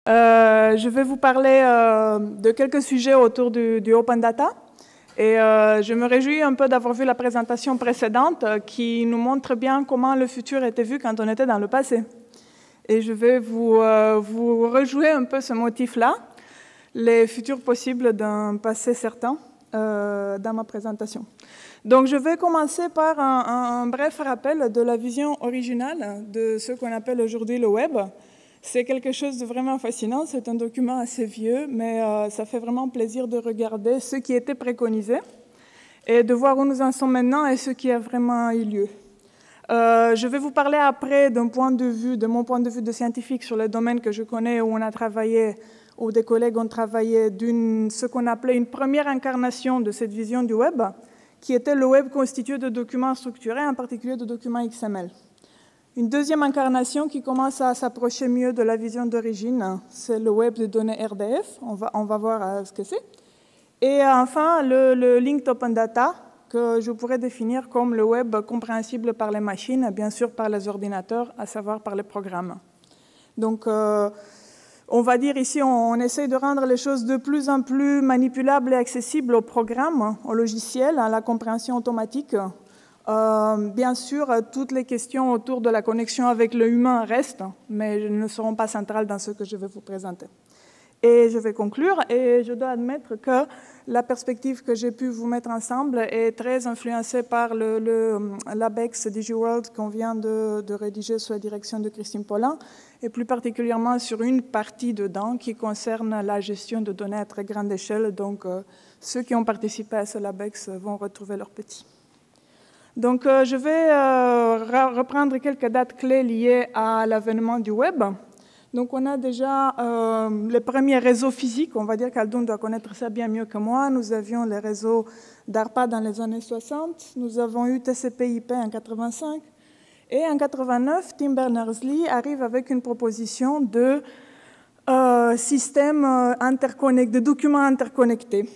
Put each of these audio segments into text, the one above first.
Je vais vous parler de quelques sujets autour du Open Data. Et je me réjouis un peu d'avoir vu la présentation précédente qui nous montre bien comment le futur était vu quand on était dans le passé. Et je vais vous rejouer un peu ce motif-là, les futurs possibles d'un passé certain, dans ma présentation. Donc je vais commencer par un bref rappel de la vision originale de ce qu'on appelle aujourd'hui le web. C'est quelque chose de vraiment fascinant, c'est un document assez vieux, mais ça fait vraiment plaisir de regarder ce qui était préconisé et de voir où nous en sommes maintenant et ce qui a vraiment eu lieu. Je vais vous parler après de mon point de vue de scientifique sur le domaine que je connais, où on a travaillé, où des collègues ont travaillé, ce qu'on appelait une première incarnation de cette vision du web, qui était le web constitué de documents structurés, en particulier de documents XML. Une deuxième incarnation qui commence à s'approcher mieux de la vision d'origine, c'est le web de données RDF, on va voir ce que c'est. Et enfin, le Linked Open Data, que je pourrais définir comme le web compréhensible par les machines, bien sûr par les ordinateurs, à savoir par les programmes. Donc, on va dire ici, on essaye de rendre les choses de plus en plus manipulables et accessibles aux programmes, aux logiciels, à la compréhension automatique. Bien sûr, toutes les questions autour de la connexion avec le humain restent, mais ne seront pas centrales dans ce que je vais vous présenter. Et je vais conclure, et je dois admettre que la perspective que j'ai pu vous mettre ensemble est très influencée par l'ABEX DigiWorld qu'on vient de rédiger sous la direction de Christine Paulin, et plus particulièrement sur une partie dedans qui concerne la gestion de données à très grande échelle. Donc, ceux qui ont participé à ce LABEX vont retrouver leur petit. Donc, je vais reprendre quelques dates clés liées à l'avènement du web. Donc, on a déjà les premiers réseaux physiques. On va dire qu'Aldoun doit connaître ça bien mieux que moi. Nous avions les réseaux d'ARPA dans les années 60. Nous avons eu TCP/IP en 85. Et en 89, Tim Berners-Lee arrive avec une proposition de système interconnecté, de documents interconnectés.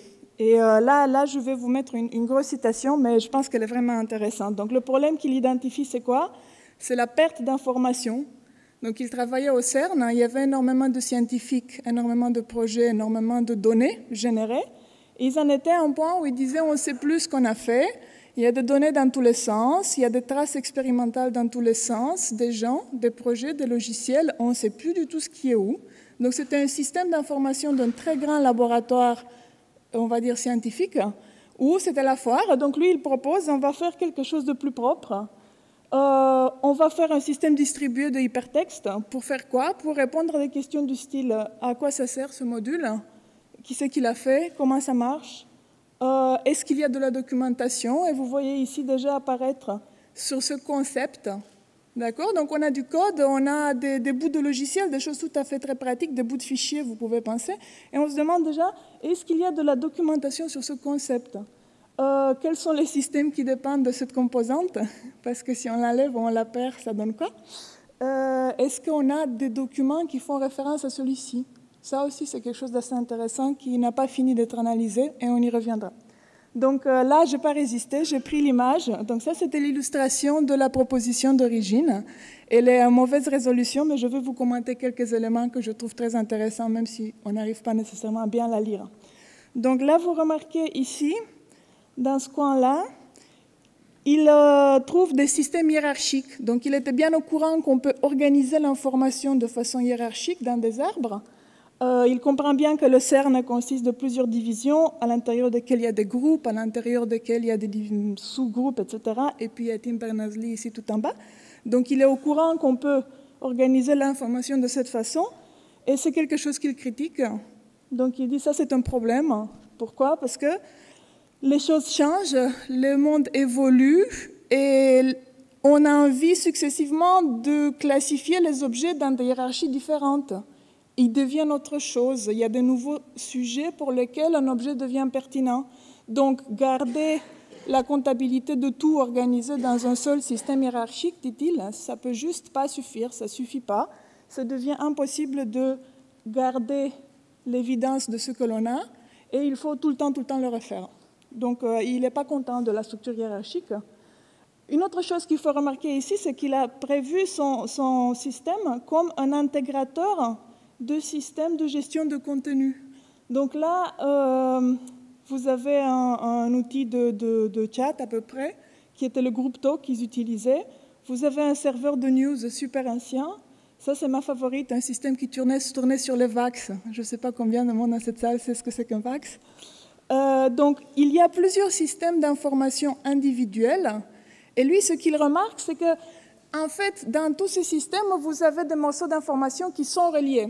Et là, je vais vous mettre une grosse citation, mais je pense qu'elle est vraiment intéressante. Donc, le problème qu'il identifie, c'est quoi? C'est la perte d'informations. Donc, il travaillait au CERN, il y avait énormément de scientifiques, énormément de projets, énormément de données générées. Et ils en étaient à un point où ils disaient, on ne sait plus ce qu'on a fait, il y a des données dans tous les sens, il y a des traces expérimentales dans tous les sens, des gens, des projets, des logiciels, on ne sait plus du tout ce qui est où. Donc, c'était un système d'information d'un très grand laboratoire, on va dire scientifique, où c'était la foire. Donc lui, il propose, on va faire quelque chose de plus propre. On va faire un système distribué de hypertexte. Pour faire quoi? Pour répondre à des questions du style à quoi ça sert ce module? Qui c'est qui l'a fait? Comment ça marche? Est-ce qu'il y a de la documentation? Et vous voyez ici déjà apparaître sur ce concept. D'accord? Donc, on a du code, on a des bouts de logiciels, des choses tout à fait très pratiques, des bouts de fichiers, vous pouvez penser. Et on se demande déjà, est-ce qu'il y a de la documentation sur ce concept? Quels sont les systèmes qui dépendent de cette composante? Parce que si on l'enlève ou on la perd, ça donne quoi? Est-ce qu'on a des documents qui font référence à celui-ci? Ça aussi, c'est quelque chose d'assez intéressant qui n'a pas fini d'être analysé, et on y reviendra. Donc là, je n'ai pas résisté, j'ai pris l'image. Donc ça, c'était l'illustration de la proposition d'origine. Elle est en mauvaise résolution, mais je vais vous commenter quelques éléments que je trouve très intéressants, même si on n'arrive pas nécessairement à bien la lire. Donc là, vous remarquez ici, dans ce coin-là, il trouve des systèmes hiérarchiques. Donc il était bien au courant qu'on peut organiser l'information de façon hiérarchique dans des arbres. Il comprend bien que le CERN consiste de plusieurs divisions, à l'intérieur desquelles il y a des groupes, à l'intérieur desquels il y a des sous-groupes, etc. Et puis il y a Tim Berners-Lee ici tout en bas. Donc il est au courant qu'on peut organiser l'information de cette façon, et c'est quelque chose qu'il critique. Donc il dit ça c'est un problème. Pourquoi? Parce que les choses changent, le monde évolue, et on a envie successivement de classifier les objets dans des hiérarchies différentes. Ils deviennent autre chose. Il y a de nouveaux sujets pour lesquels un objet devient pertinent. Donc, garder la comptabilité de tout organisé dans un seul système hiérarchique, dit-il, ça ne peut juste pas suffire, ça ne suffit pas. Ça devient impossible de garder l'évidence de ce que l'on a, et il faut tout le temps le refaire. Donc, il n'est pas content de la structure hiérarchique. Une autre chose qu'il faut remarquer ici, c'est qu'il a prévu son système comme un intégrateur de systèmes de gestion de contenu. Donc là, vous avez un outil de chat à peu près, qui était le groupe Talk qu'ils utilisaient. Vous avez un serveur de news super ancien. Ça, c'est ma favorite, un système qui tournait sur les VAX. Je ne sais pas combien de monde dans cette salle sait ce que c'est qu'un VAX. Donc, il y a plusieurs systèmes d'information individuels. Et lui, ce qu'il remarque, c'est que, en fait, dans tous ces systèmes, vous avez des morceaux d'information qui sont reliés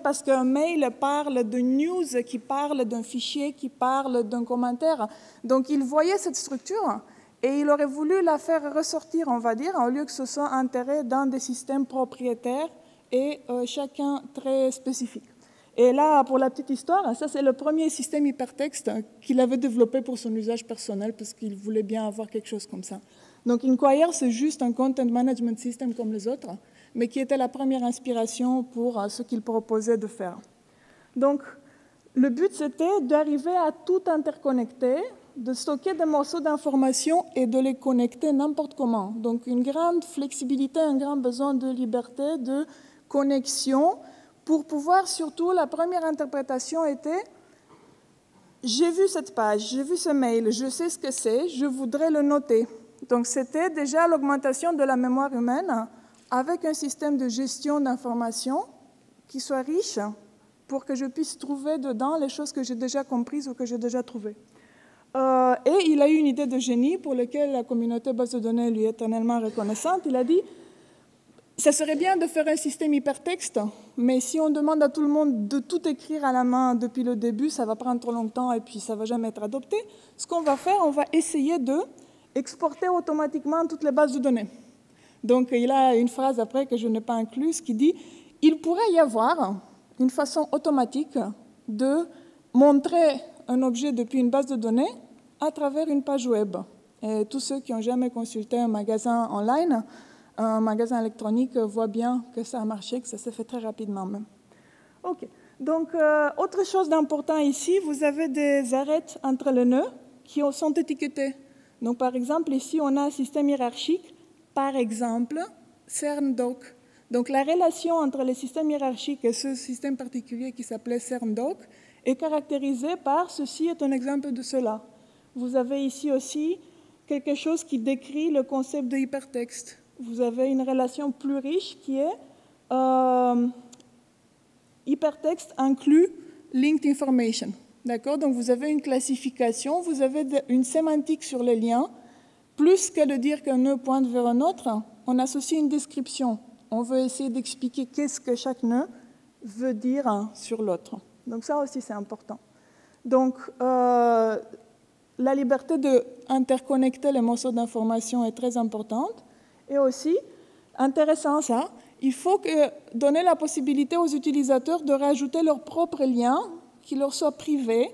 parce qu'un mail parle de news, qui parle d'un fichier, qui parle d'un commentaire. Donc, il voyait cette structure et il aurait voulu la faire ressortir, on va dire, au lieu que ce soit enterré dans des systèmes propriétaires et chacun très spécifique. Et là, pour la petite histoire, ça c'est le premier système hypertexte qu'il avait développé pour son usage personnel parce qu'il voulait bien avoir quelque chose comme ça. Donc Inquire, c'est juste un content management system comme les autres, mais qui était la première inspiration pour ce qu'il proposait de faire. Donc le but, c'était d'arriver à tout interconnecter, de stocker des morceaux d'informations et de les connecter n'importe comment. Donc une grande flexibilité, un grand besoin de liberté, de connexion, pour pouvoir, surtout, la première interprétation était « j'ai vu cette page, j'ai vu ce mail, je sais ce que c'est, je voudrais le noter ». Donc c'était déjà l'augmentation de la mémoire humaine avec un système de gestion d'informations qui soit riche pour que je puisse trouver dedans les choses que j'ai déjà comprises ou que j'ai déjà trouvées. Et il a eu une idée de génie pour laquelle la communauté base de données lui est éternellement reconnaissante. Il a dit « ça serait bien de faire un système hypertexte, mais si on demande à tout le monde de tout écrire à la main depuis le début, ça va prendre trop longtemps et puis ça ne va jamais être adopté. Ce qu'on va faire, on va essayer de exporter automatiquement toutes les bases de données. » Donc il a une phrase après que je n'ai pas incluse qui dit « il pourrait y avoir une façon automatique de montrer un objet depuis une base de données à travers une page web. » Et tous ceux qui n'ont jamais consulté un magasin online, un magasin électronique, voient bien que ça a marché, que ça s'est fait très rapidement même. OK. Donc, autre chose d'important ici, vous avez des arêtes entre les nœuds qui sont étiquetés. Donc, par exemple, ici, on a un système hiérarchique, par exemple, CERN-DOC. Donc, la relation entre les systèmes hiérarchiques et ce système particulier qui s'appelait CERN-DOC est caractérisée par ceci est un exemple de cela. Vous avez ici aussi quelque chose qui décrit le concept de hypertexte. Vous avez une relation plus riche qui est hypertexte inclut linked information. D'accord? Donc vous avez une classification, vous avez une sémantique sur les liens. Plus que de dire qu'un nœud pointe vers un autre, on associe une description. On veut essayer d'expliquer qu'est-ce que chaque nœud veut dire sur l'autre. Donc ça aussi, c'est important. Donc, la liberté d'interconnecter les morceaux d'information est très importante. Et aussi, intéressant ça, il faut donner la possibilité aux utilisateurs de rajouter leurs propres liens qui leur soient privés,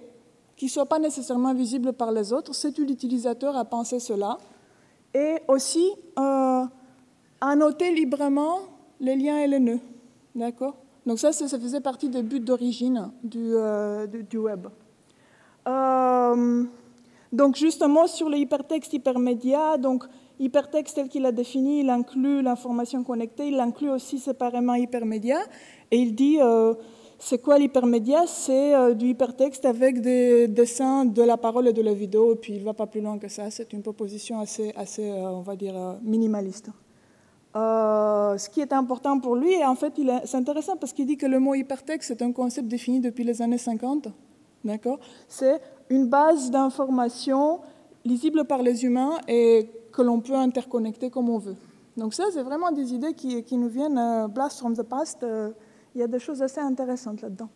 qui ne soient pas nécessairement visibles par les autres. C'est l'utilisateur à penser cela. Et aussi, annoter librement les liens et les nœuds. D'accord? Donc ça faisait partie des buts d'origine du web. Donc justement, sur le hypertexte hypermédia, donc hypertexte tel qu'il a défini, il inclut l'information connectée, il inclut aussi séparément hypermédia. Et il dit, c'est quoi l'hypermédia? C'est du hypertexte avec des dessins de la parole et de la vidéo, et puis il ne va pas plus loin que ça. C'est une proposition assez on va dire, minimaliste. Ce qui est important pour lui, et en fait, c'est intéressant parce qu'il dit que le mot hypertexte, c'est un concept défini depuis les années 50. D'accord? C'est une base d'informations lisible par les humains et que l'on peut interconnecter comme on veut. Donc ça, c'est vraiment des idées qui nous viennent blast from the past. Il y a des choses assez intéressantes là-dedans.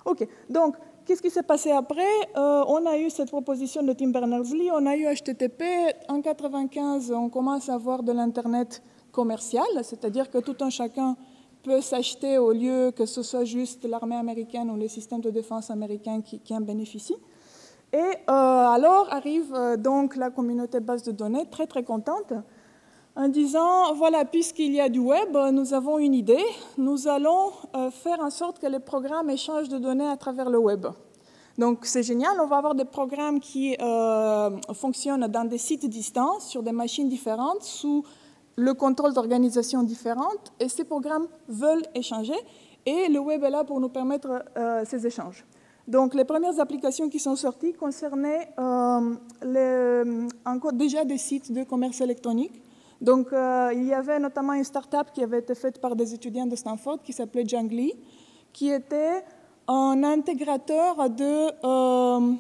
OK, donc, qu'est-ce qui s'est passé après? On a eu cette proposition de Tim Berners-Lee, on a eu HTTP. En 1995, on commence à avoir de l'Internet commercial, c'est-à-dire que tout un chacun peut s'acheter au lieu que ce soit juste l'armée américaine ou les systèmes de défense américains qui en bénéficient. Et alors arrive donc la communauté base de données, très très contente, en disant, voilà, puisqu'il y a du web, nous avons une idée, nous allons faire en sorte que les programmes échangent de données à travers le web. Donc c'est génial, on va avoir des programmes qui fonctionnent dans des sites distants, sur des machines différentes, sous le contrôle d'organisations différentes, et ces programmes veulent échanger. et le web est là pour nous permettre ces échanges. Donc, les premières applications qui sont sorties concernaient déjà des sites de commerce électronique. Donc, il y avait notamment une start-up qui avait été faite par des étudiants de Stanford qui s'appelait Jangly, qui était un intégrateur de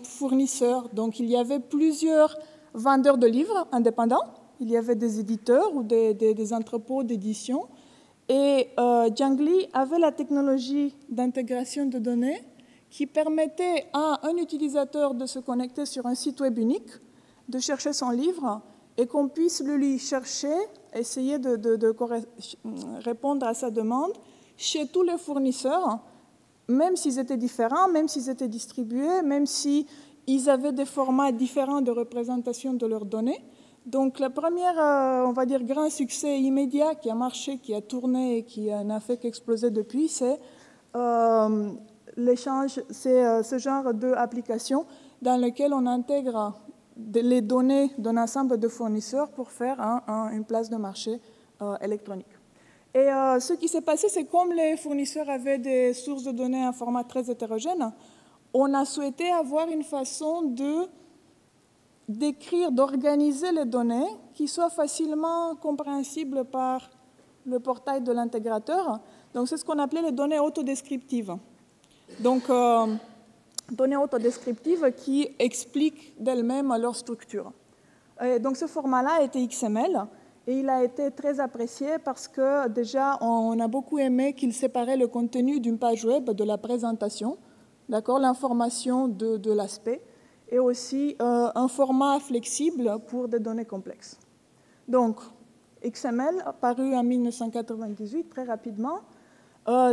fournisseurs. Donc, il y avait plusieurs vendeurs de livres indépendants. Il y avait des éditeurs ou des entrepôts d'édition. Et Jangly avait la technologie d'intégration de données qui permettait à un utilisateur de se connecter sur un site web unique, de chercher son livre et qu'on puisse le lui chercher, essayer de répondre à sa demande chez tous les fournisseurs, même s'ils étaient différents, même s'ils étaient distribués, même s'ils avaient des formats différents de représentation de leurs données. Donc, la première, on va dire, grand succès immédiat qui a marché, qui a tourné et qui n'a fait qu'exploser depuis, c'est l'échange, c'est ce genre d'application dans lequel on intègre les données d'un ensemble de fournisseurs pour faire une place de marché électronique. Et ce qui s'est passé, c'est comme les fournisseurs avaient des sources de données en format très hétérogène, on a souhaité avoir une façon d'écrire, d'organiser les données qui soient facilement compréhensibles par le portail de l'intégrateur. Donc, c'est ce qu'on appelait les données autodescriptives. Donc, données autodescriptives qui expliquent d'elles-mêmes leur structure. Et donc, ce format-là était XML et il a été très apprécié parce que déjà, on a beaucoup aimé qu'il séparait le contenu d'une page web de la présentation, l'information de l'aspect, et aussi un format flexible pour des données complexes. Donc, XML, apparu en 1998, très rapidement,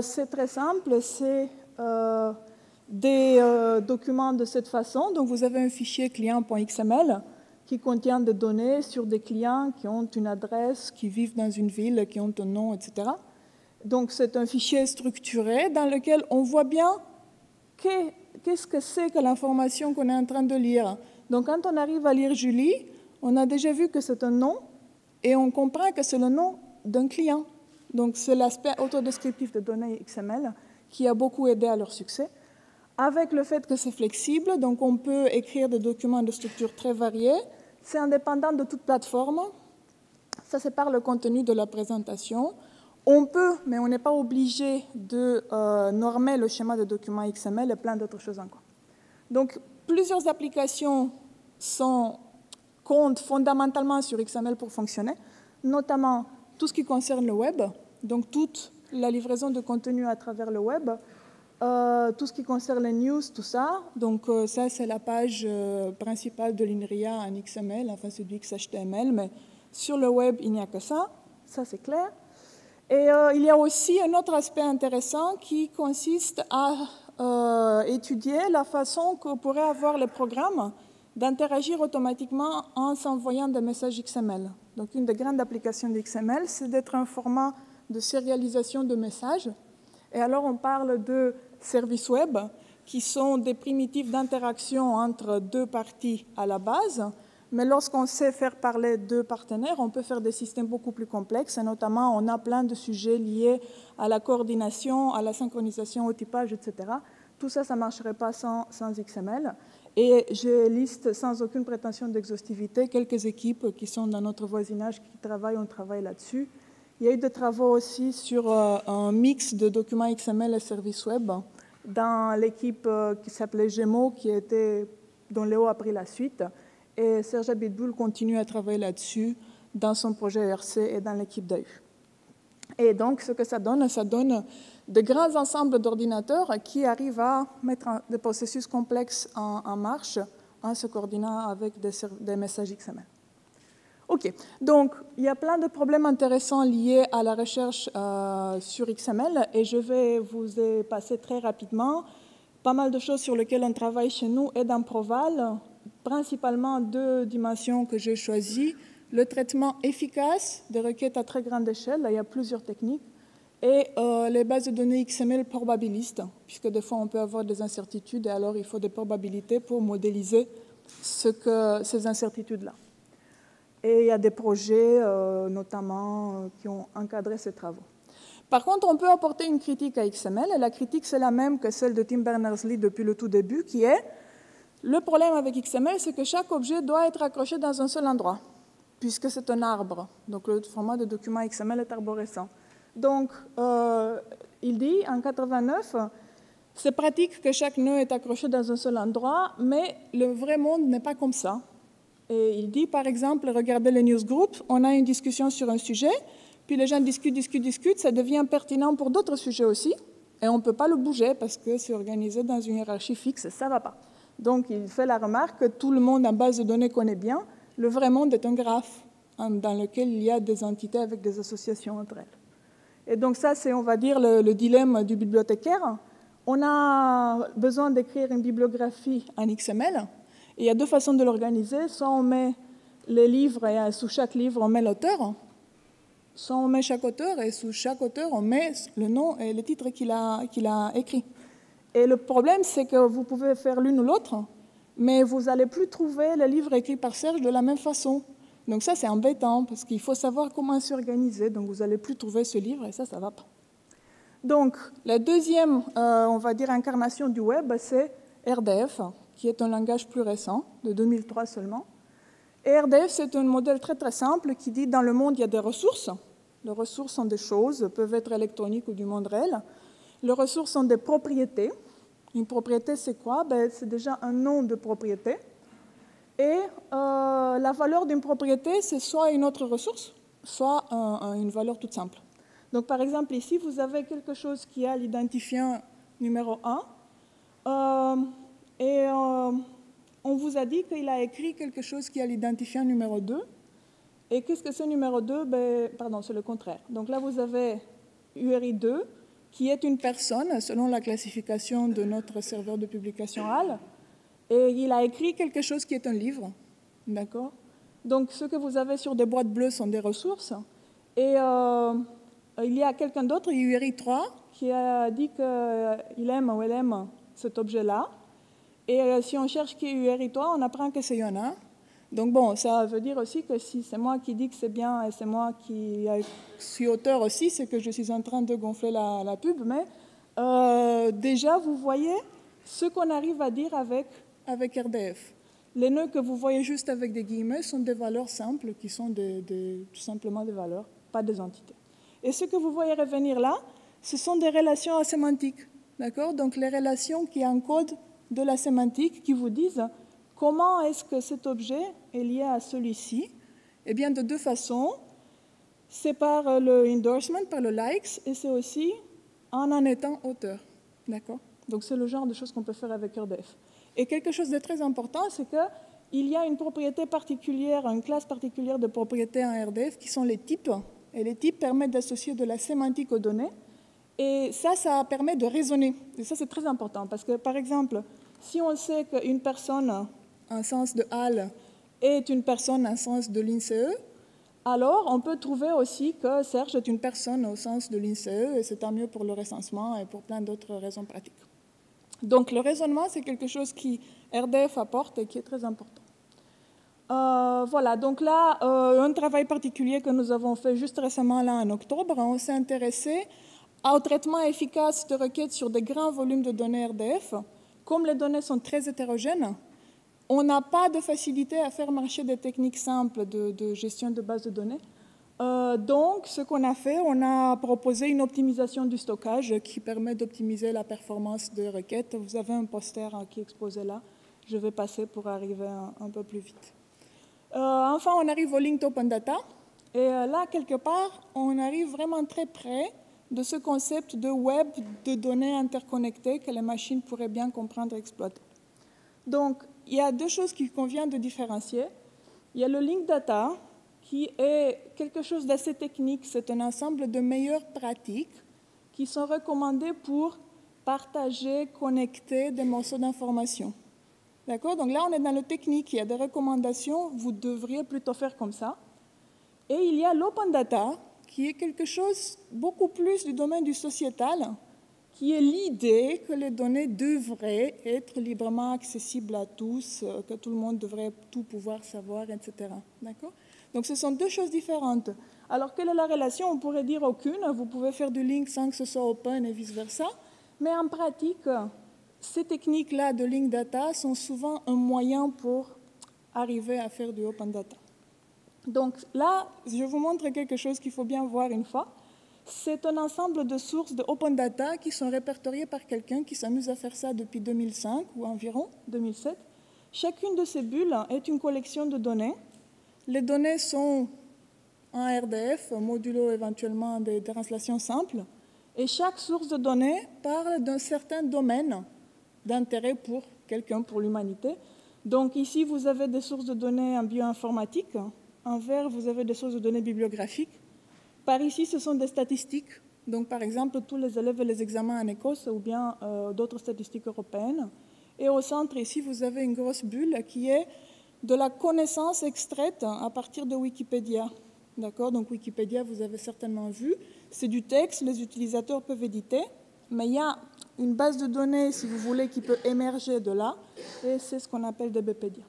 c'est très simple, c'est des documents de cette façon. Donc, vous avez un fichier client.xml qui contient des données sur des clients qui ont une adresse, qui vivent dans une ville, qui ont un nom, etc. Donc, c'est un fichier structuré dans lequel on voit bien qu'est-ce que c'est que l'information qu'on est en train de lire. Donc, quand on arrive à lire Julie, on a déjà vu que c'est un nom et on comprend que c'est le nom d'un client. Donc, c'est l'aspect autodescriptif de données XML qui a beaucoup aidé à leur succès. Avec le fait que c'est flexible, donc on peut écrire des documents de structure très variée. C'est indépendant de toute plateforme. Ça sépare le contenu de la présentation. On peut, mais on n'est pas obligé de normer le schéma de document XML et plein d'autres choses encore. Donc, plusieurs applications comptent fondamentalement sur XML pour fonctionner, notamment tout ce qui concerne le web, donc toute la livraison de contenu à travers le web, tout ce qui concerne les news, tout ça. Donc, ça, c'est la page principale de l'INRIA en XML, enfin, c'est du XHTML, mais sur le web, il n'y a que ça. Ça, c'est clair. Et il y a aussi un autre aspect intéressant qui consiste à étudier la façon que pourraient avoir les programmes d'interagir automatiquement en s'envoyant des messages XML. Donc, une des grandes applications de XML, c'est d'être un format de sérialisation de messages. Et alors, on parle de services web qui sont des primitives d'interaction entre deux parties à la base. Mais lorsqu'on sait faire parler deux partenaires, on peut faire des systèmes beaucoup plus complexes. Et notamment, on a plein de sujets liés à la coordination, à la synchronisation, au typage, etc. Tout ça, ça ne marcherait pas sans XML. Et je liste sans aucune prétention d'exhaustivité quelques équipes qui sont dans notre voisinage qui travaillent, on travaille là-dessus. Il y a eu des travaux aussi sur un mix de documents XML et services web dans l'équipe qui s'appelait Gémeaux, dont Léo a pris la suite. Et Serge Abitboul continue à travailler là-dessus dans son projet ERC et dans l'équipe d'AU. Et donc, ce que ça donne de grands ensembles d'ordinateurs qui arrivent à mettre des processus complexes en marche en se coordonnant avec des messages XML. OK. Donc, il y a plein de problèmes intéressants liés à la recherche sur XML et je vais vous passer très rapidement pas mal de choses sur lesquelles on travaille chez nous et dans Proval, principalement deux dimensions que j'ai choisies. Le traitement efficace des requêtes à très grande échelle, là, il y a plusieurs techniques, et les bases de données XML probabilistes, puisque des fois on peut avoir des incertitudes et alors il faut des probabilités pour modéliser ces incertitudes-là. Et il y a des projets, notamment, qui ont encadré ces travaux. Par contre, on peut apporter une critique à XML, et la critique, c'est la même que celle de Tim Berners-Lee depuis le tout début, qui est, le problème avec XML, c'est que chaque objet doit être accroché dans un seul endroit, puisque c'est un arbre. Donc, le format de document XML est arborescent. Donc, il dit, en 89, c'est pratique que chaque nœud est accroché dans un seul endroit, mais le vrai monde n'est pas comme ça. Et il dit, par exemple, regardez les newsgroups, on a une discussion sur un sujet, puis les gens discutent, ça devient pertinent pour d'autres sujets aussi, et on ne peut pas le bouger parce que c'est organisé dans une hiérarchie fixe, ça ne va pas. Donc, il fait la remarque que tout le monde en base de données connaît bien, le vrai monde est un graphe dans lequel il y a des entités avec des associations entre elles. Et donc ça, c'est, on va dire, le dilemme du bibliothécaire. On a besoin d'écrire une bibliographie en XML, et il y a deux façons de l'organiser. Soit on met les livres et sous chaque livre, on met l'auteur, soit on met chaque auteur et sous chaque auteur, on met le nom et le titre qu'il a écrit. Et le problème, c'est que vous pouvez faire l'une ou l'autre, mais vous n'allez plus trouver les livres écrits par Serge de la même façon. Donc ça, c'est embêtant, parce qu'il faut savoir comment s'organiser. Donc vous n'allez plus trouver ce livre, et ça ne va pas. Donc, la deuxième, on va dire, incarnation du web, c'est RDF, qui est un langage plus récent, de 2003 seulement. Et RDF, c'est un modèle très très simple qui dit dans le monde, il y a des ressources. Les ressources sont des choses, peuvent être électroniques ou du monde réel. Les ressources sont des propriétés. Une propriété, c'est quoi? C'est déjà un nom de propriété. Et la valeur d'une propriété, c'est soit une autre ressource, soit une valeur toute simple. Donc, par exemple, ici, vous avez quelque chose qui a l'identifiant numéro 1. On vous a dit qu'il a écrit quelque chose qui a l'identifiant numéro 2. Et qu'est-ce que c'est numéro 2? Pardon, c'est le contraire. Donc là, vous avez URI 2, qui est une personne, selon la classification de notre serveur de publication HAL. Et il a écrit quelque chose qui est un livre. D'accord? Donc, ce que vous avez sur des boîtes bleues sont des ressources. Et il y a quelqu'un d'autre, URI 3, qui a dit qu'il aime ou elle aime cet objet-là. Et si on cherche qui est URI 3, on apprend que c'est il y en a. Donc bon, ça veut dire aussi que si c'est moi qui dis que c'est bien et c'est moi qui suis auteur aussi, c'est que je suis en train de gonfler la pub. Mais déjà, vous voyez ce qu'on arrive à dire avec RDF. Les nœuds que vous voyez juste avec des guillemets sont des valeurs simples qui sont tout simplement des valeurs, pas des entités. Et ce que vous voyez revenir là, ce sont des relations asémantiques. D'accord? Donc les relations qui encodent de la sémantique, qui vous disent comment est-ce que cet objet est lié à celui-ci. Eh bien, de deux façons. C'est par le endorsement, par le likes, et c'est aussi en étant auteur. D'accord? Donc c'est le genre de choses qu'on peut faire avec RDF. Et quelque chose de très important, c'est qu'il y a une propriété particulière, une classe particulière de propriétés en RDF qui sont les types. Et les types permettent d'associer de la sémantique aux données. Et ça permet de raisonner. Et ça, c'est très important. Parce que, par exemple, si on sait qu'une personne, en sens de HAL, est une personne en sens de l'INSEE, alors on peut trouver aussi que Serge est une personne au sens de l'INSEE, et c'est tant mieux pour le recensement et pour plein d'autres raisons pratiques. Donc, le raisonnement, c'est quelque chose qui RDF apporte et qui est très important. Voilà, donc là, un travail particulier que nous avons fait juste récemment, là, en octobre, on s'est intéressé au traitement efficace de requêtes sur des grands volumes de données RDF. Comme les données sont très hétérogènes, on n'a pas de facilité à faire marcher des techniques simples de gestion de bases de données. Donc, ce qu'on a fait, on a proposé une optimisation du stockage qui permet d'optimiser la performance de requêtes. Vous avez un poster qui est exposé là. Je vais passer pour arriver un peu plus vite. Enfin, on arrive au Linked Open Data. Et là, quelque part, on arrive vraiment très près de ce concept de web de données interconnectées que les machines pourraient bien comprendre et exploiter. Donc, il y a deux choses qu'il convient de différencier. Il y a le Linked Data, qui est quelque chose d'assez technique. C'est un ensemble de meilleures pratiques qui sont recommandées pour partager, connecter des morceaux d'information. D'accord? Donc là, on est dans le technique. Il y a des recommandations. Vous devriez plutôt faire comme ça. Et il y a l'Open Data, qui est quelque chose beaucoup plus du domaine du sociétal, qui est l'idée que les données devraient être librement accessibles à tous, que tout le monde devrait tout pouvoir savoir, etc. D'accord? Donc, ce sont deux choses différentes. Alors, quelle est la relation? On pourrait dire aucune. Vous pouvez faire du link sans que ce soit open et vice-versa. Mais en pratique, ces techniques-là de link data sont souvent un moyen pour arriver à faire du open data. Donc là, je vous montre quelque chose qu'il faut bien voir une fois. C'est un ensemble de sources de open data qui sont répertoriées par quelqu'un qui s'amuse à faire ça depuis 2005 ou environ 2007. Chacune de ces bulles est une collection de données. Les données sont en RDF, modulo éventuellement des translations simples. Et chaque source de données parle d'un certain domaine d'intérêt pour quelqu'un, pour l'humanité. Donc ici, vous avez des sources de données en bioinformatique. En vert, vous avez des sources de données bibliographiques. Par ici, ce sont des statistiques. Donc, par exemple, tous les élèves et les examens en Écosse ou bien d'autres statistiques européennes. Et au centre, ici, vous avez une grosse bulle qui est de la connaissance extraite à partir de Wikipédia. D'accord? Donc, Wikipédia, vous avez certainement vu. C'est du texte, les utilisateurs peuvent éditer. Mais il y a une base de données, si vous voulez, qui peut émerger de là. Et c'est ce qu'on appelle DBpedia.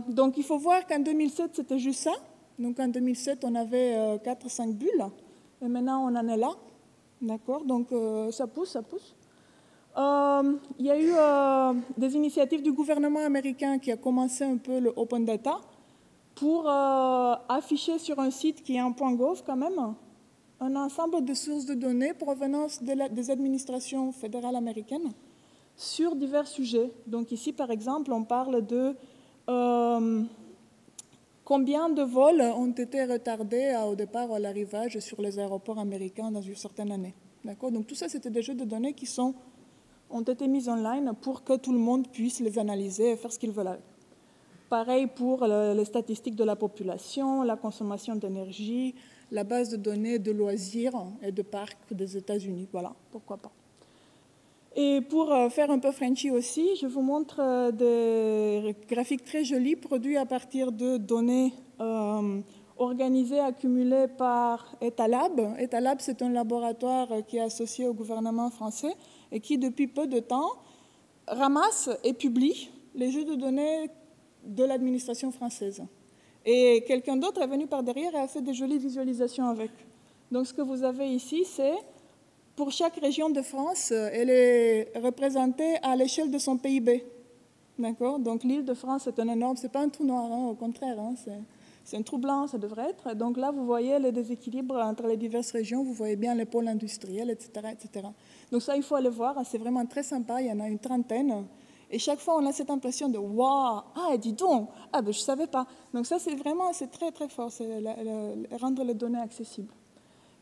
Donc, il faut voir qu'en 2007, c'était juste ça. Donc, en 2007, on avait 4-5 bulles. Et maintenant, on en est là. D'accord? Donc, ça pousse, ça pousse. Il y a eu des initiatives du gouvernement américain qui a commencé un peu le open data pour afficher sur un site qui est en .gov quand même un ensemble de sources de données provenant des administrations fédérales américaines sur divers sujets. Donc ici, par exemple, on parle de combien de vols ont été retardés au départ ou à l'arrivage sur les aéroports américains dans une certaine année. D'accord? Donc tout ça, c'était des jeux de données qui ont été mises en ligne pour que tout le monde puisse les analyser et faire ce qu'ils veulent avec. Pareil pour les statistiques de la population, la consommation d'énergie, la base de données de loisirs et de parcs des États-Unis. Voilà, pourquoi pas. Et pour faire un peu Frenchy aussi, je vous montre des graphiques très jolis produits à partir de données organisées, accumulées par Etalab. Etalab, c'est un laboratoire qui est associé au gouvernement français et qui, depuis peu de temps, ramasse et publie les jeux de données de l'administration française. Et quelqu'un d'autre est venu par derrière et a fait des jolies visualisations avec. Donc ce que vous avez ici, c'est pour chaque région de France, elle est représentée à l'échelle de son PIB. D'accord? Donc l'île de France, c'est un énorme, c'est pas un trou noir, hein, au contraire, hein, c'est un trou blanc, ça devrait être. Donc là, vous voyez les déséquilibres entre les diverses régions, vous voyez bien les pôles industriels, etc., etc. Donc ça, il faut aller voir, c'est vraiment très sympa, il y en a une trentaine. Et chaque fois, on a cette impression de « Waouh, ah, dis donc, ah, ben, je ne savais pas ». Donc ça, c'est vraiment, c'est très, très fort, c'est rendre les données accessibles.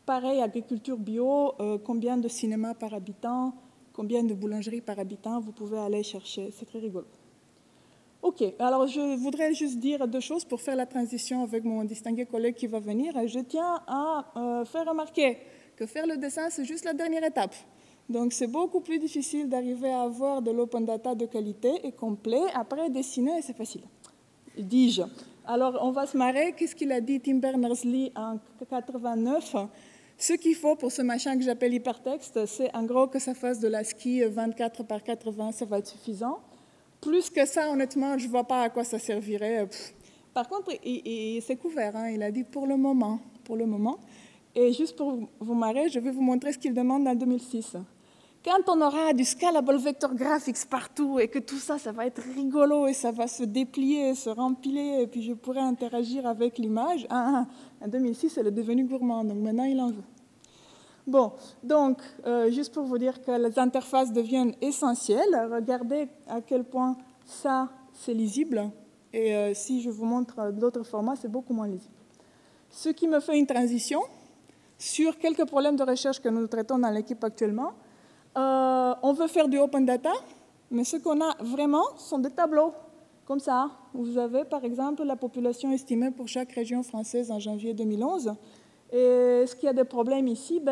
Pareil, agriculture bio, combien de cinémas par habitant, combien de boulangeries par habitant, vous pouvez aller chercher, c'est très rigolo. OK, alors je voudrais juste dire deux choses pour faire la transition avec mon distingué collègue qui va venir. Je tiens à faire remarquer que faire le dessin, c'est juste la dernière étape. Donc, c'est beaucoup plus difficile d'arriver à avoir de l'open data de qualité et complet. Après, dessiner, c'est facile, dis-je. Alors, on va se marrer. Qu'est-ce qu'il a dit Tim Berners-Lee en 89 ? Ce qu'il faut pour ce machin que j'appelle hypertexte, c'est en gros que ça fasse de l'ASCII 24 par 80, ça va être suffisant. Plus que ça, honnêtement, je ne vois pas à quoi ça servirait. Par contre, c'est couvert. Hein. Il a dit pour le moment. Et juste pour vous marrer, je vais vous montrer ce qu'il demande en 2006. Quand on aura du scalable vector graphics partout et que tout ça, ça va être rigolo et ça va se déplier, se rempiler, et puis je pourrai interagir avec l'image. En 2006, elle est devenue gourmande, donc maintenant, il en veut. Bon, donc, juste pour vous dire que les interfaces deviennent essentielles, regardez à quel point ça, c'est lisible. Et si je vous montre d'autres formats, c'est beaucoup moins lisible. Ce qui me fait une transition sur quelques problèmes de recherche que nous traitons dans l'équipe actuellement. On veut faire du open data, mais ce qu'on a vraiment sont des tableaux, comme ça. Vous avez, par exemple, la population estimée pour chaque région française en janvier 2011. Et est-ce qu'il y a des problèmes ici?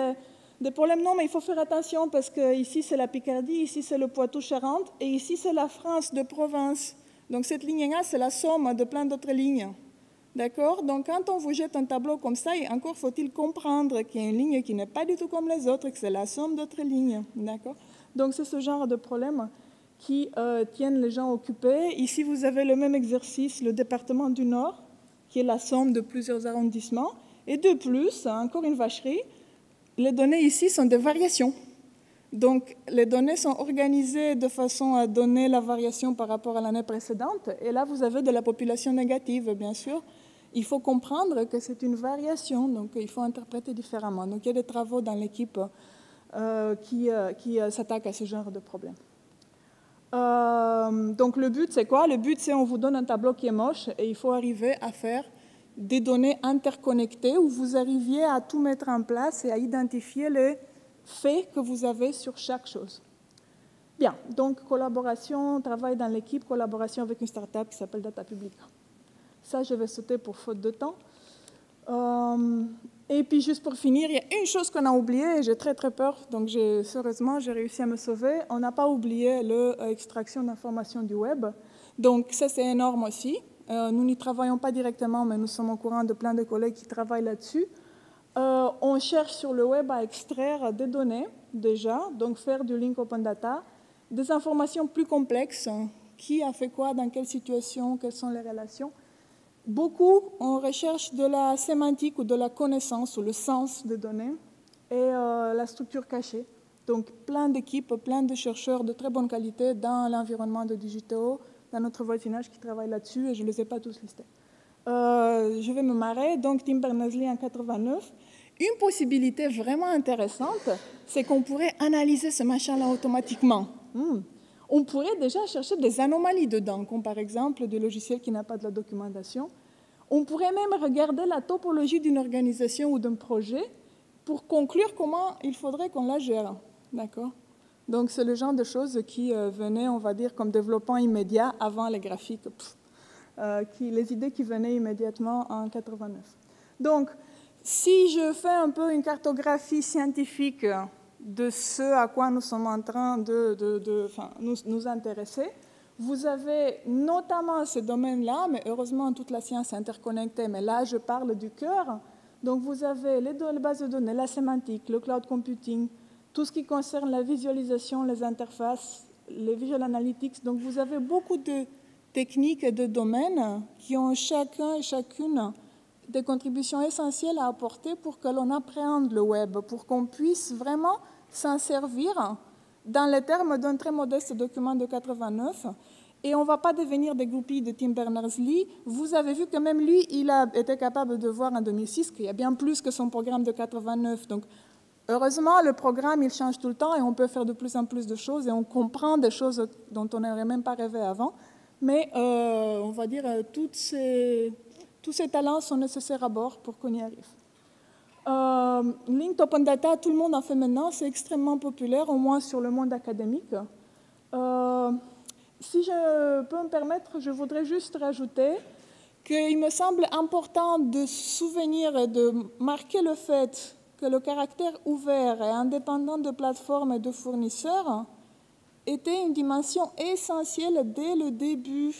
Des problèmes, non, mais il faut faire attention parce que ici, c'est la Picardie, ici, c'est le Poitou-Charentes, et ici, c'est la France de province. Donc, cette ligne-là, c'est la somme de plein d'autres lignes. D'accord? Donc, quand on vous jette un tableau comme ça, encore faut-il comprendre qu'il y a une ligne qui n'est pas du tout comme les autres, que c'est la somme d'autres lignes. D'accord? Donc, c'est ce genre de problème qui tiennent les gens occupés. Ici, vous avez le même exercice, le département du Nord. qui est la somme de plusieurs arrondissements. Et de plus, encore une vacherie, les données ici sont des variations. Donc, les données sont organisées de façon à donner la variation par rapport à l'année précédente. Et là, vous avez de la population négative, bien sûr. Il faut comprendre que c'est une variation, donc il faut interpréter différemment. Donc, il y a des travaux dans l'équipe qui s'attaquent à ce genre de problème. Donc, le but, c'est quoi? Le but, c'est on vous donne un tableau qui est moche et il faut arriver à faire des données interconnectées où vous arriviez à tout mettre en place et à identifier les faits que vous avez sur chaque chose. Bien, donc collaboration, travail dans l'équipe, collaboration avec une start-up qui s'appelle Data Publica. Ça, je vais sauter pour faute de temps. Et puis, juste pour finir, il y a une chose qu'on a oubliée, et j'ai très très peur, donc heureusement, j'ai réussi à me sauver. On n'a pas oublié l'extraction d'informations du web. Donc, ça, c'est énorme aussi. Nous n'y travaillons pas directement, mais nous sommes au courant de plein de collègues qui travaillent là-dessus. On cherche sur le web à extraire des données, déjà, donc faire du link open data, des informations plus complexes, qui a fait quoi, dans quelle situation, quelles sont les relations. Beaucoup, on recherche de la sémantique ou de la connaissance ou le sens des données et la structure cachée. Donc, plein d'équipes, plein de chercheurs de très bonne qualité dans l'environnement de Digiteo, dans notre voisinage qui travaillent là-dessus, et je ne les ai pas tous listés. Je vais me marrer. Donc, Tim Berners-Lee en 89. Une possibilité vraiment intéressante, c'est qu'on pourrait analyser ce machin-là automatiquement. On pourrait déjà chercher des anomalies dedans, comme par exemple des logiciels qui n'ont pas de la documentation. On pourrait même regarder la topologie d'une organisation ou d'un projet pour conclure comment il faudrait qu'on la gère. D'accord? Donc, c'est le genre de choses qui venaient, on va dire, comme développement immédiat avant les graphiques. Les idées qui venaient immédiatement en 89. Donc, si je fais un peu une cartographie scientifique de ce à quoi nous sommes en train de nous intéresser, vous avez notamment ce domaine-là, mais heureusement toute la science est interconnectée, mais là je parle du cœur. Donc vous avez les bases de données, la sémantique, le cloud computing, tout ce qui concerne la visualisation, les interfaces, les visual analytics. Donc vous avez beaucoup de techniques et de domaines qui ont chacun et chacune des contributions essentielles à apporter pour que l'on appréhende le web, pour qu'on puisse vraiment s'en servir dans les termes d'un très modeste document de 89. Et on ne va pas devenir des groupies de Tim Berners-Lee. Vous avez vu que même lui, il a été capable de voir en 2006 qu'il y a bien plus que son programme de 89. Donc, heureusement, le programme, il change tout le temps et on peut faire de plus en plus de choses et on comprend des choses dont on n'aurait même pas rêvé avant. Mais, on va dire, tous ces talents sont nécessaires à bord pour qu'on y arrive. Linked Open Data, tout le monde en fait maintenant, c'est extrêmement populaire, au moins sur le monde académique. Si je peux me permettre, je voudrais juste rajouter qu'il me semble important de souvenir et de marquer le fait que le caractère ouvert et indépendant de plateformes et de fournisseurs était une dimension essentielle dès le début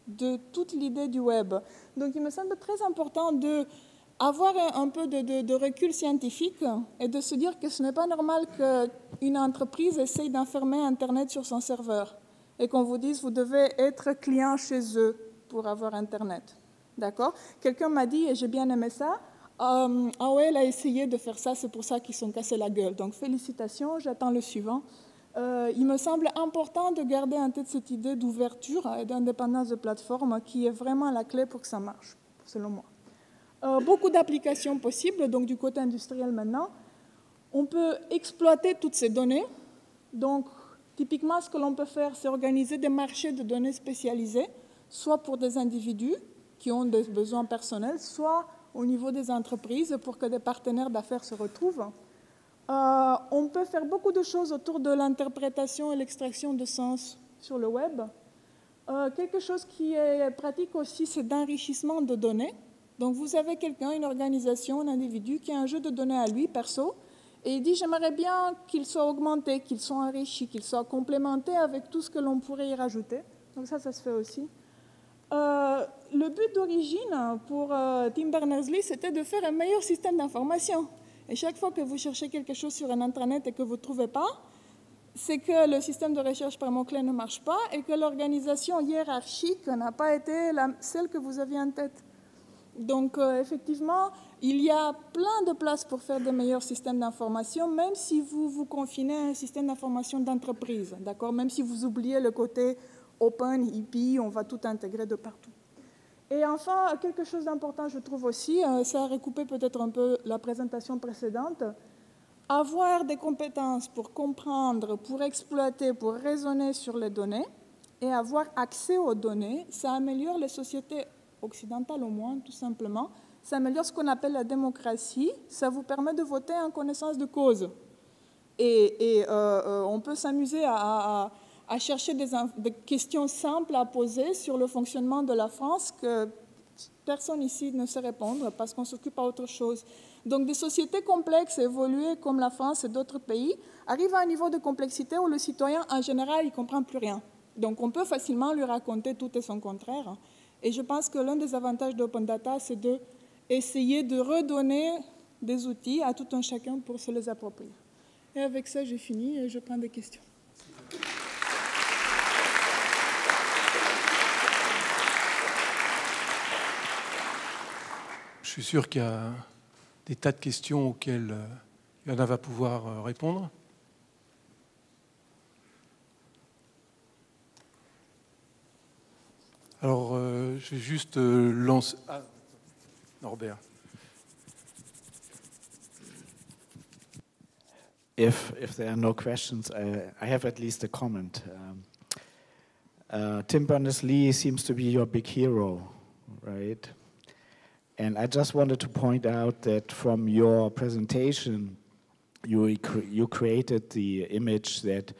de toute l'idée du web. Donc il me semble très important d'avoir un peu de recul scientifique et de se dire que ce n'est pas normal qu'une entreprise essaye d'enfermer Internet sur son serveur et qu'on vous dise vous devez être client chez eux pour avoir Internet. D'accord? Quelqu'un m'a dit, et j'ai bien aimé ça, AOL a essayé de faire ça, c'est pour ça qu'ils sont cassés la gueule. Donc félicitations, j'attends le suivant. Il me semble important de garder en tête cette idée d'ouverture et d'indépendance de plateforme qui est vraiment la clé pour que ça marche, selon moi. Beaucoup d'applications possibles, donc du côté industriel maintenant. On peut exploiter toutes ces données. Donc, typiquement, ce que l'on peut faire, c'est organiser des marchés de données spécialisés, soit pour des individus qui ont des besoins personnels, soit au niveau des entreprises pour que des partenaires d'affaires se retrouvent. On peut faire beaucoup de choses autour de l'interprétation et l'extraction de sens sur le web. Quelque chose qui est pratique aussi, c'est d'enrichissement de données. Donc, vous avez quelqu'un, une organisation, un individu qui a un jeu de données à lui, perso, et il dit « j'aimerais bien qu'il soit augmenté, qu'il soit enrichi, qu'il soit complémenté avec tout ce que l'on pourrait y rajouter ». Donc ça se fait aussi. Le but d'origine pour Tim Berners-Lee, c'était de faire un meilleur système d'information. Et chaque fois que vous cherchez quelque chose sur un intranet et que vous ne trouvez pas, c'est que le système de recherche par mots-clés ne marche pas et que l'organisation hiérarchique n'a pas été celle que vous aviez en tête. Donc, effectivement, il y a plein de places pour faire des meilleurs systèmes d'information, même si vous vous confinez à un système d'information d'entreprise, d'accord? Même si vous oubliez le côté open, hippie, on va tout intégrer de partout. Et enfin, quelque chose d'important, je trouve aussi, ça a recoupé peut-être un peu la présentation précédente, avoir des compétences pour comprendre, pour exploiter, pour raisonner sur les données et avoir accès aux données, ça améliore les sociétés occidentales au moins, tout simplement. Ça améliore ce qu'on appelle la démocratie. Ça vous permet de voter en connaissance de cause. Et on peut s'amuser à chercher des questions simples à poser sur le fonctionnement de la France que personne ici ne sait répondre parce qu'on s'occupe à autre chose. Donc des sociétés complexes et évoluées comme la France et d'autres pays arrivent à un niveau de complexité où le citoyen, en général, il ne comprend plus rien. Donc on peut facilement lui raconter tout et son contraire. Et je pense que l'un des avantages d'Open Data, c'est d'essayer de redonner des outils à tout un chacun pour se les approprier. Et avec ça, j'ai fini et je prends des questions. Je suis sûr qu'il y a des tas de questions auxquelles Yana va pouvoir répondre. Alors, je vais juste lancer... Ah, Norbert. If there are no questions, I have at least a comment. Tim Berners-Lee seems to be your big hero, right? And I just wanted to point out that from your presentation, you created the image that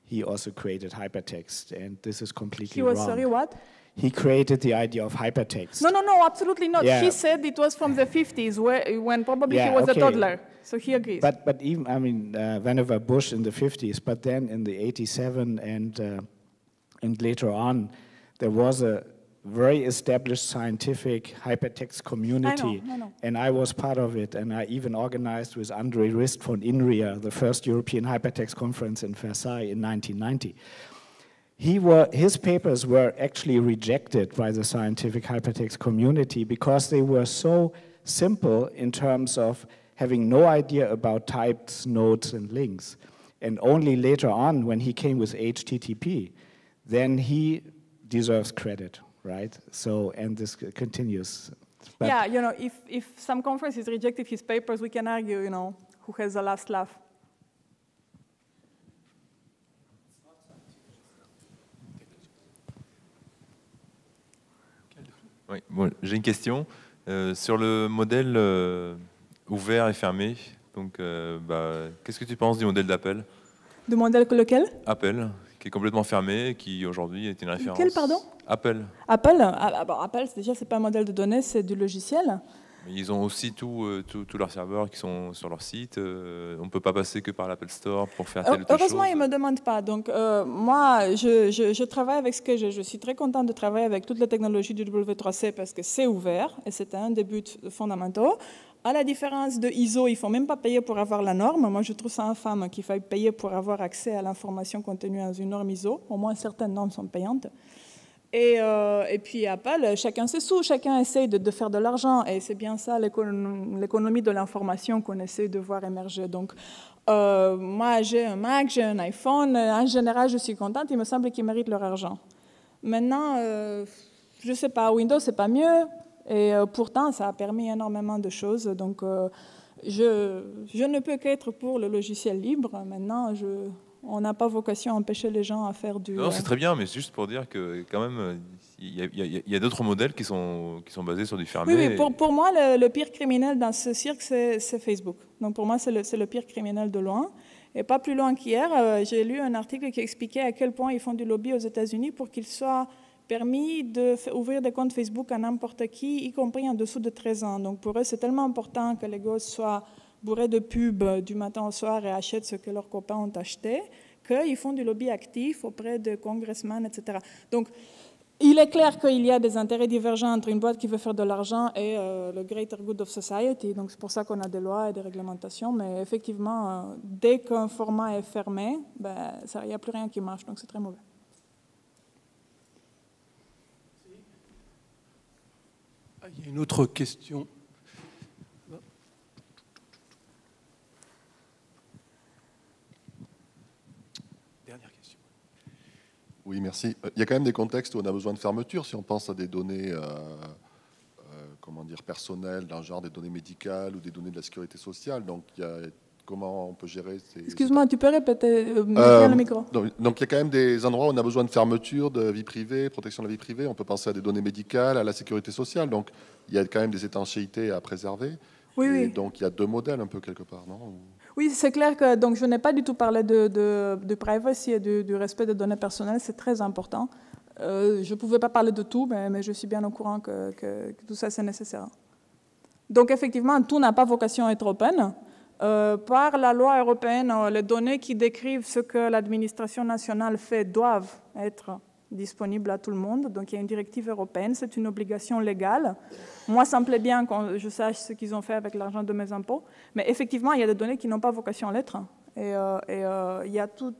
he also created hypertext, and this is completely wrong. He was, sorry, what? He created the idea of hypertext. No, absolutely not. Yeah. He said it was from the 50s, when probably he was a toddler. So he agrees. But even, I mean, Vannevar Bush in the 50s, but then in the 87 and later on, there was a very established scientific hypertext community. I know. And I was part of it, and I even organized with André Rist von INRIA the first European hypertext conference in Versailles in 1990. His papers were actually rejected by the scientific hypertext community because they were so simple in terms of having no idea about types, nodes, and links. And only later on, when he came with HTTP, then he deserves credit, right? So, and this continues. But yeah, you know, if some conferences rejected his papers, we can argue, you know, who has the last laugh. Oui, bon, j'ai une question sur le modèle ouvert et fermé. Donc, qu'est-ce que tu penses du modèle d'Apple? Du modèle lequel? Apple, qui est complètement fermé, qui aujourd'hui est une référence. Quel, pardon? Apple. Apple, déjà, c'est pas un modèle de données, c'est du logiciel. Mais ils ont aussi tous leurs serveurs qui sont sur leur site. On ne peut pas passer que par l'Apple Store pour faire telle ou telle chose. Heureusement, ils ne me demandent pas. Donc, moi, je travaille avec ce que j'ai. Je suis très contente de travailler avec toutes les technologies du W3C parce que c'est ouvert et c'était un des buts fondamentaux. À la différence de ISO, il ne faut même pas payer pour avoir la norme. Moi, je trouve ça infâme qu'il faille payer pour avoir accès à l'information contenue dans une norme ISO. Au moins, certaines normes sont payantes. Et puis Apple, chacun ses sous, chacun essaye de faire de l'argent. Et c'est bien ça l'économie de l'information qu'on essaie de voir émerger. Donc, moi, j'ai un Mac, j'ai un iPhone. En général, je suis contente. Il me semble qu'ils méritent leur argent. Maintenant, je ne sais pas, Windows, c'est pas mieux. Et pourtant, ça a permis énormément de choses. Donc, je ne peux qu'être pour le logiciel libre. Maintenant, on n'a pas vocation à empêcher les gens à faire du... Non, c'est très bien, mais c'est juste pour dire que quand même, il y a d'autres modèles qui sont basés sur du fermé. Oui, pour moi, le pire criminel dans ce cirque, c'est Facebook. Donc pour moi, c'est le pire criminel de loin. Et pas plus loin qu'hier, j'ai lu un article qui expliquait à quel point ils font du lobby aux États-Unis pour qu'il soit permis d'ouvrir des comptes Facebook à n'importe qui, y compris en dessous de 13 ans. Donc pour eux, c'est tellement important que les gosses soient bourrés de pubs du matin au soir et achètent ce que leurs copains ont acheté, qu'ils font du lobby actif auprès de congressmen, etc. Donc, il est clair qu'il y a des intérêts divergents entre une boîte qui veut faire de l'argent et le greater good of society. Donc, c'est pour ça qu'on a des lois et des réglementations. Mais effectivement, dès qu'un format est fermé, il n'y a plus rien qui marche. Donc, c'est très mauvais. Il y a une autre question. Dernière question. Oui, merci. Il y a quand même des contextes où on a besoin de fermeture. Si on pense à des données comment dire, personnelles, dans le genre des données médicales ou des données de la sécurité sociale. Donc, comment on peut gérer ces... Excuse-moi, tu peux répéter le micro. Donc, il y a quand même des endroits où on a besoin de fermeture, de vie privée, protection de la vie privée. On peut penser à des données médicales, à la sécurité sociale. Donc, il y a quand même des étanchéités à préserver. Oui, et oui. Donc, il y a deux modèles un peu quelque part, non? Oui, c'est clair que donc, je n'ai pas du tout parlé de privacy et du respect des données personnelles. C'est très important. Je ne pouvais pas parler de tout, mais je suis bien au courant que tout ça, c'est nécessaire. Donc, effectivement, tout n'a pas vocation à être open. Par la loi européenne, les données qui décrivent ce que l'administration nationale fait doivent être disponibles à tout le monde. Donc, il y a une directive européenne, c'est une obligation légale. Moi, ça me plaît bien quand je sache ce qu'ils ont fait avec l'argent de mes impôts. Mais effectivement, il y a des données qui n'ont pas vocation à l'être. Et il y a tout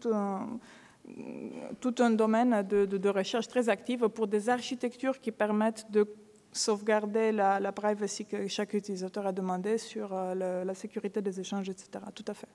un domaine de recherche très active pour des architectures qui permettent de sauvegarder la privacy que chaque utilisateur a demandé sur la sécurité des échanges, etc. Tout à fait.